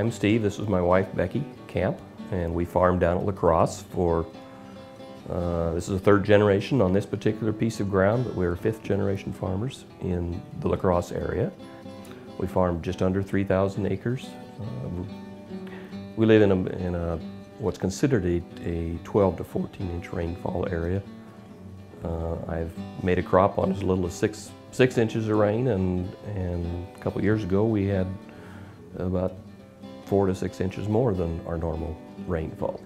I'm Steve. This is my wife, Becky Camp, and we farm down at La Crosse for, this is the third generation on this particular piece of ground, but we're fifth generation farmers in the La Crosse area. We farm just under 3,000 acres. We live in a what's considered a 12 to 14 inch rainfall area. I've made a crop on as little as six inches of rain, and a couple years ago we had about 4 to 6 inches more than our normal rainfall.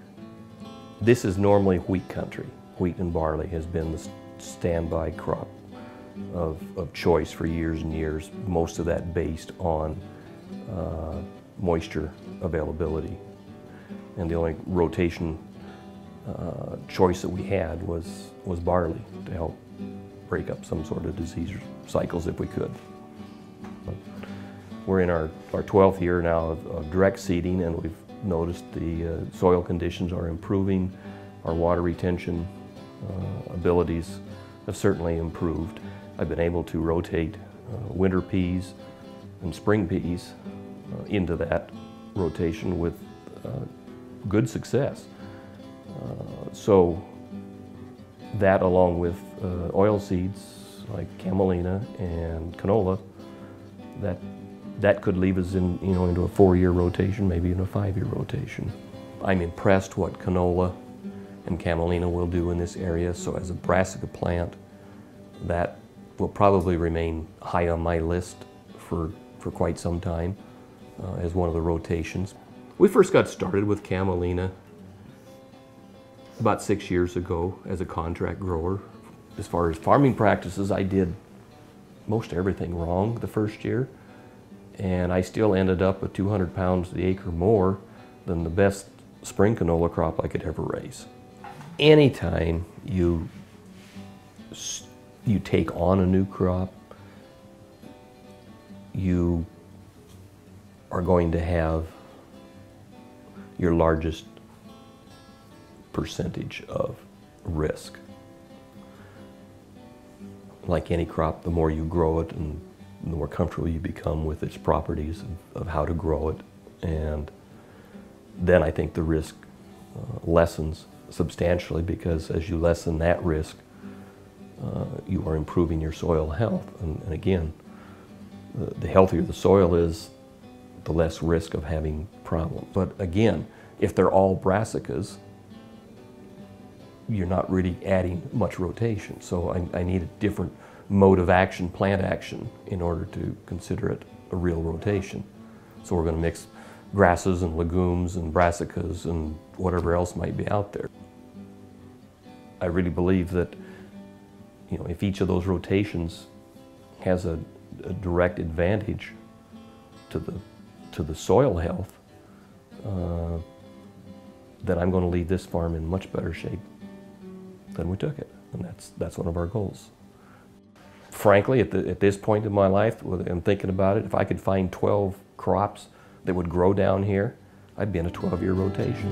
This is normally wheat country. Wheat and barley has been the standby crop of choice for years and years, most of that based on moisture availability. And the only rotation choice that we had was barley to help break up some sort of disease cycles if we could. We're in our 12th year now of direct seeding, and we've noticed the soil conditions are improving. Our water retention abilities have certainly improved. I've been able to rotate winter peas and spring peas into that rotation with good success. So that, along with oil seeds like camelina and canola, that could leave us into a 4-year rotation, maybe in a 5-year rotation. I'm impressed what canola and camelina will do in this area. So as a brassica plant, that will probably remain high on my list for quite some time as one of the rotations. We first got started with camelina about 6 years ago as a contract grower. As far as farming practices, I did most everything wrong the first year, and I still ended up with 200 pounds the acre more than the best spring canola crop I could ever raise. Anytime you take on a new crop, you are going to have your largest percentage of risk. Like any crop, the more you grow it and the more comfortable you become with its properties of how to grow it, and then I think the risk lessens substantially, because as you lessen that risk, you are improving your soil health. And again, the healthier the soil is, the less risk of having problems. But again, if they're all brassicas, you're not really adding much rotation. So I need a different mode of action, plant action, in order to consider it a real rotation. So we're going to mix grasses and legumes and brassicas and whatever else might be out there. I really believe that, if each of those rotations has a direct advantage to the soil health, then I'm going to leave this farm in much better shape than we took it, and that's one of our goals. Frankly, at this point in my life, I'm thinking about it, if I could find 12 crops that would grow down here, I'd be in a 12-year rotation.